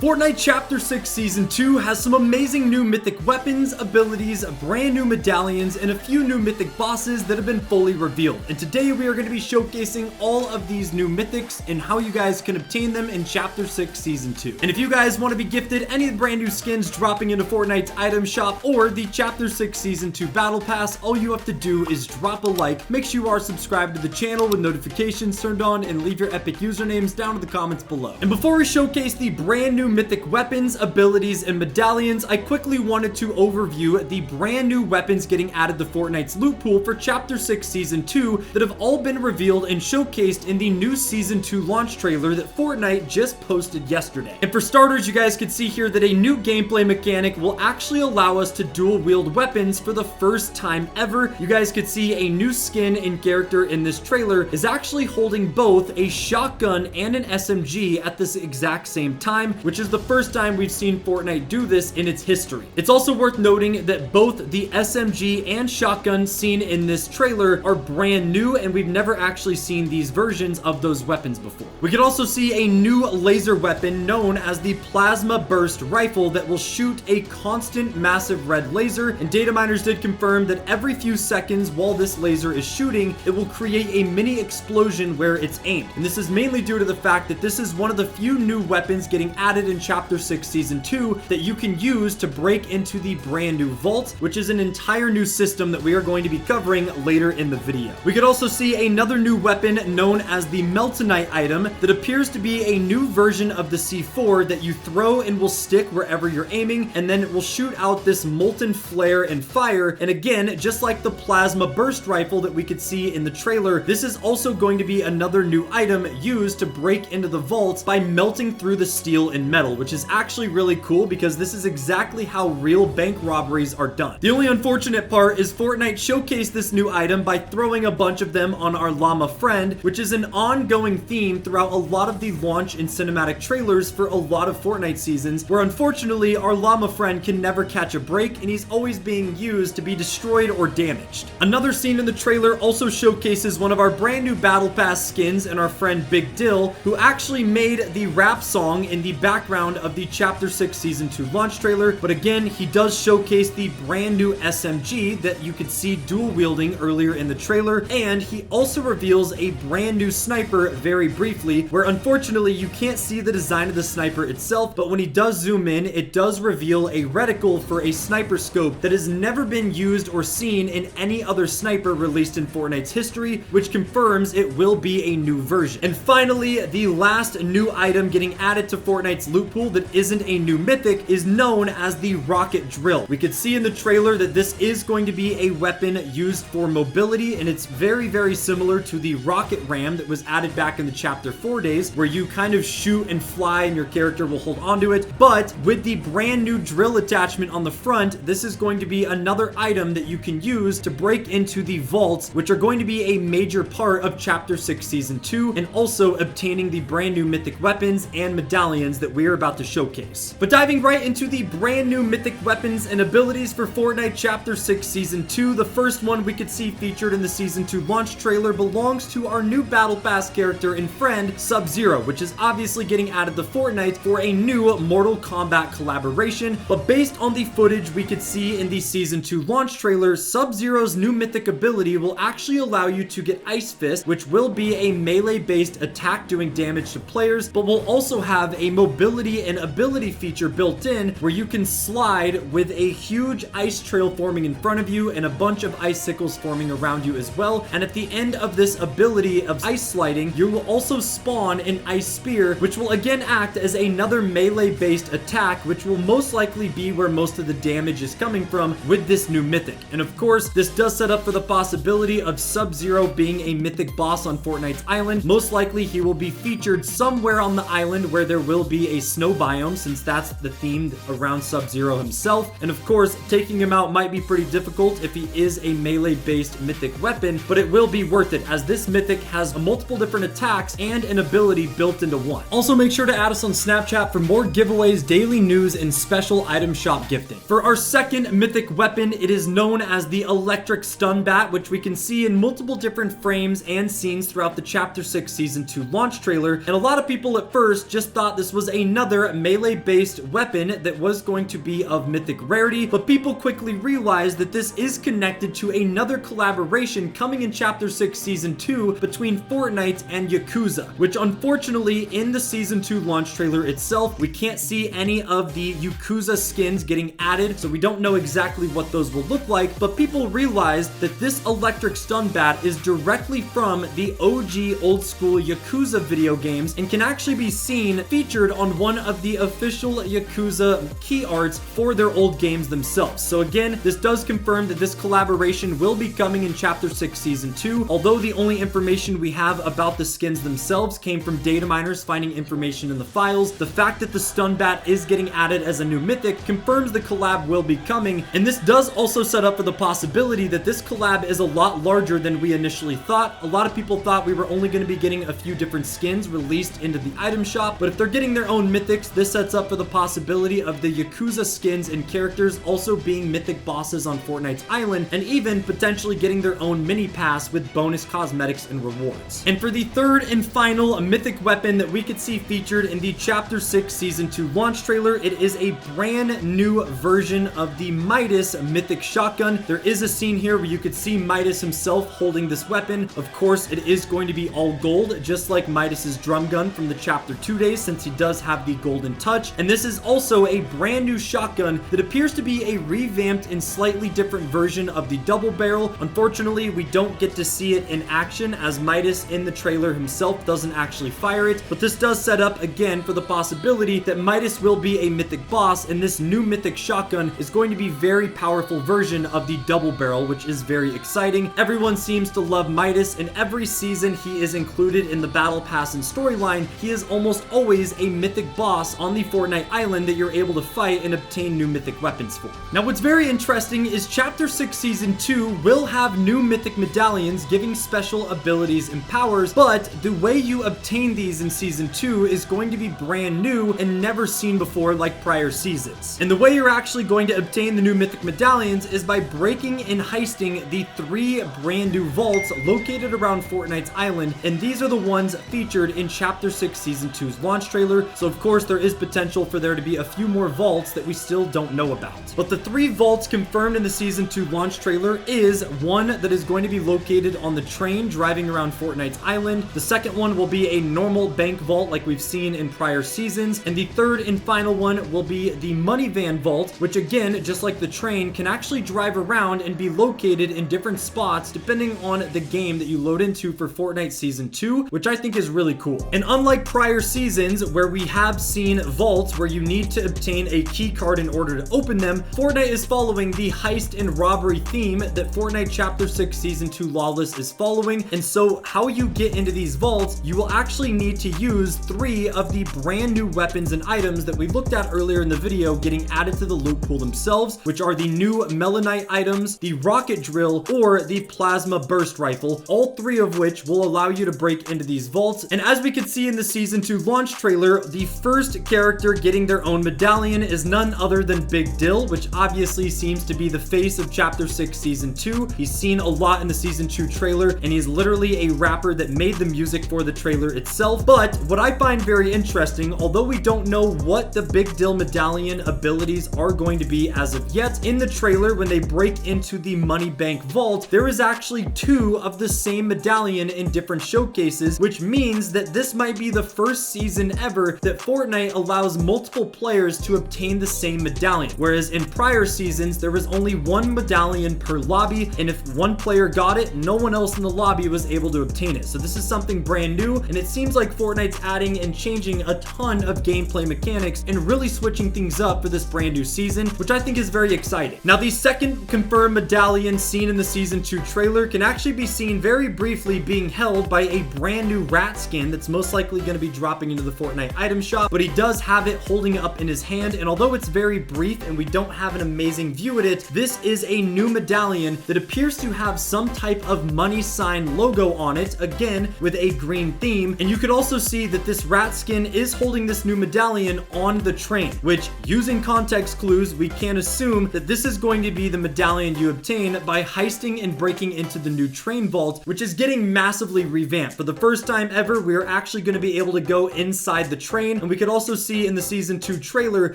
Fortnite Chapter 6 Season 2 has some amazing new mythic weapons, abilities, brand new medallions, and a few new mythic bosses that have been fully revealed. And today we are going to be showcasing all of these new mythics and how you guys can obtain them in Chapter 6 Season 2. And if you guys want to be gifted any of the brand new skins dropping into Fortnite's item shop or the Chapter 6 Season 2 Battle Pass, all you have to do is drop a like, make sure you are subscribed to the channel with notifications turned on, and leave your epic usernames down in the comments below. And before we showcase the brand new mythic weapons, abilities, and medallions, I quickly wanted to overview the brand new weapons getting added to Fortnite's loot pool for Chapter 6 Season 2 that have all been revealed and showcased in the new Season 2 launch trailer that Fortnite just posted yesterday. And for starters, you guys can see here that a new gameplay mechanic will actually allow us to dual wield weapons for the first time ever. You guys could see a new skin and character in this trailer is actually holding both a shotgun and an SMG at this exact same time, which is the first time we've seen Fortnite do this in its history. It's also worth noting that both the SMG and shotgun seen in this trailer are brand new, and we've never actually seen these versions of those weapons before. We could also see a new laser weapon known as the Plasma Burst Rifle that will shoot a constant massive red laser, and data miners did confirm that every few seconds while this laser is shooting, it will create a mini explosion where it's aimed. And this is mainly due to the fact that this is one of the few new weapons getting added in Chapter 6 Season 2 that you can use to break into the brand new vault, which is an entire new system that we are going to be covering later in the video. We could also see another new weapon known as the Meltonite item that appears to be a new version of the C4 that you throw and will stick wherever you're aiming, and then it will shoot out this molten flare and fire. And again, just like the Plasma Burst Rifle that we could see in the trailer, this is also going to be another new item used to break into the vault by melting through the steel and metal, which is actually really cool because this is exactly how real bank robberies are done. The only unfortunate part is Fortnite showcased this new item by throwing a bunch of them on our llama friend, which is an ongoing theme throughout a lot of the launch and cinematic trailers for a lot of Fortnite seasons, where unfortunately our llama friend can never catch a break and he's always being used to be destroyed or damaged. Another scene in the trailer also showcases one of our brand new Battle Pass skins and our friend Big Dill, who actually made the rap song in the background of the Chapter 6 Season 2 launch trailer, but again, he does showcase the brand new SMG that you could see dual wielding earlier in the trailer, and he also reveals a brand new sniper very briefly, where unfortunately you can't see the design of the sniper itself, but when he does zoom in, it does reveal a reticle for a sniper scope that has never been used or seen in any other sniper released in Fortnite's history, which confirms it will be a new version. And finally, the last new item getting added to Fortnite's loot pool that isn't a new mythic is known as the rocket drill. We could see in the trailer that this is going to be a weapon used for mobility, and it's very similar to the rocket ram that was added back in the Chapter 4 days, where you kind of shoot and fly and your character will hold onto it. But with the brand new drill attachment on the front, this is going to be another item that you can use to break into the vaults, which are going to be a major part of Chapter 6 Season 2, and also obtaining the brand new mythic weapons and medallions that we're about to showcase. But diving right into the brand new mythic weapons and abilities for Fortnite Chapter 6 Season 2, the first one we could see featured in the Season 2 launch trailer belongs to our new Battle Pass character and friend, Sub-Zero, which is obviously getting added to Fortnite for a new Mortal Kombat collaboration. But based on the footage we could see in the Season 2 launch trailer, Sub-Zero's new mythic ability will actually allow you to get Ice Fist, which will be a melee-based attack doing damage to players, but will also have a mobility and ability feature built in where you can slide with a huge ice trail forming in front of you and a bunch of icicles forming around you as well. And at the end of this ability of ice sliding, you will also spawn an ice spear, which will again act as another melee based attack, which will most likely be where most of the damage is coming from with this new mythic. And of course, this does set up for the possibility of Sub-Zero being a mythic boss on Fortnite's island. Most likely he will be featured somewhere on the island where there will be a snow biome, since that's the theme around Sub-Zero himself. And of course, taking him out might be pretty difficult if he is a melee-based mythic weapon, but it will be worth it as this mythic has multiple different attacks and an ability built into one. Also, make sure to add us on Snapchat for more giveaways, daily news, and special item shop gifting. For our second mythic weapon, it is known as the Electric Stun Bat, which we can see in multiple different frames and scenes throughout the Chapter 6 Season 2 launch trailer. And a lot of people at first just thought this was a another melee-based weapon that was going to be of mythic rarity, but people quickly realized that this is connected to another collaboration coming in Chapter 6 Season 2 between Fortnite and Yakuza, which unfortunately in the Season 2 launch trailer itself, we can't see any of the Yakuza skins getting added, so we don't know exactly what those will look like, but people realized that this electric stun bat is directly from the OG old school Yakuza video games and can actually be seen featured on one of the official Yakuza key arts for their old games themselves. So again, this does confirm that this collaboration will be coming in Chapter 6 Season 2, although the only information we have about the skins themselves came from data miners finding information in the files. The fact that the stun bat is getting added as a new mythic confirms the collab will be coming, and this does also set up for the possibility that this collab is a lot larger than we initially thought. A lot of people thought we were only going to be getting a few different skins released into the item shop, but if they're getting their own mythics, this sets up for the possibility of the Yakuza skins and characters also being mythic bosses on Fortnite's island, and even potentially getting their own mini pass with bonus cosmetics and rewards. And for the third and final mythic weapon that we could see featured in the Chapter 6 Season 2 launch trailer, it is a brand new version of the Midas mythic shotgun. There is a scene here where you could see Midas himself holding this weapon. Of course, it is going to be all gold, just like Midas's drum gun from the Chapter 2 days, since he does have the golden touch. And this is also a brand new shotgun that appears to be a revamped and slightly different version of the double barrel. Unfortunately, we don't get to see it in action, as Midas in the trailer himself doesn't actually fire it, but this does set up again for the possibility that Midas will be a mythic boss, and this new mythic shotgun is going to be a very powerful version of the double barrel, which is very exciting. Everyone seems to love Midas, and every season he is included in the battle pass and storyline. He is almost always a mythic boss on the Fortnite island that you're able to fight and obtain new mythic weapons for. Now, what's very interesting is Chapter 6 Season 2 will have new mythic medallions giving special abilities and powers, but the way you obtain these in Season 2 is going to be brand new and never seen before like prior seasons. And the way you're actually going to obtain the new mythic medallions is by breaking and heisting the 3 brand new vaults located around Fortnite's island, and these are the ones featured in Chapter 6 Season 2's launch trailer. So of course there is potential for there to be a few more vaults that we still don't know about. But the 3 vaults confirmed in the Season 2 launch trailer is one that is going to be located on the train driving around Fortnite's island. The second one will be a normal bank vault like we've seen in prior seasons, and the third and final one will be the money van vault, which again, just like the train, can actually drive around and be located in different spots depending on the game that you load into for Fortnite Season 2, which I think is really cool. And unlike prior seasons where we have seen vaults where you need to obtain a key card in order to open them, Fortnite is following the heist and robbery theme that Fortnite Chapter 6 Season 2 Lawless is following. And so how you get into these vaults, you will actually need to use 3 of the brand new weapons and items that we looked at earlier in the video getting added to the loot pool themselves, which are the new Melanite items, the rocket drill, or the plasma burst rifle, all 3 of which will allow you to break into these vaults. And as we could see in the Season 2 launch trailer, the first character getting their own medallion is none other than Big Dill, which obviously seems to be the face of Chapter 6 Season 2. He's seen a lot in the Season 2 trailer, and he's literally a rapper that made the music for the trailer itself. But what I find very interesting, although we don't know what the Big Dill medallion abilities are going to be as of yet, in the trailer when they break into the money bank vault, there is actually 2 of the same medallion in different showcases, which means that this might be the first season ever that Fortnite allows multiple players to obtain the same medallion, whereas in prior seasons there was only 1 medallion per lobby, and if one player got it, no one else in the lobby was able to obtain it. So this is something brand new, and it seems like Fortnite's adding and changing a ton of gameplay mechanics and really switching things up for this brand new season, which I think is very exciting. Now, the second confirmed medallion seen in the Season 2 trailer can actually be seen very briefly being held by a brand new rat skin that's most likely going to be dropping into the Fortnite item shop, but he does have it holding it up in his hand, and although it's very brief and we don't have an amazing view at it, this is a new medallion that appears to have some type of money sign logo on it, again with a green theme. And you could also see that this rat skin is holding this new medallion on the train, which, using context clues, we can assume that this is going to be the medallion you obtain by heisting and breaking into the new train vault, which is getting massively revamped. For the first time ever, we are actually going to be able to go inside the train, train, and we could also see in the Season 2 trailer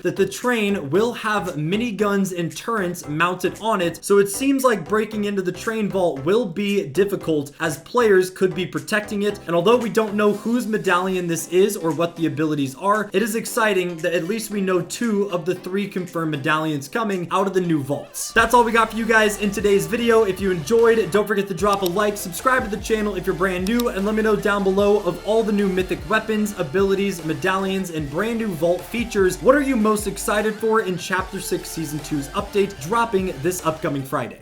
that the train will have miniguns and turrets mounted on it, so it seems like breaking into the train vault will be difficult as players could be protecting it. And although we don't know whose medallion this is or what the abilities are, it is exciting that at least we know 2 of the 3 confirmed medallions coming out of the new vaults. That's all we got for you guys in today's video. If you enjoyed, don't forget to drop a like, subscribe to the channel if you're brand new, and let me know down below of all the new mythic weapons, abilities, medallions, and brand new vault features. What are you most excited for in Chapter 6 Season 2's update dropping this upcoming Friday?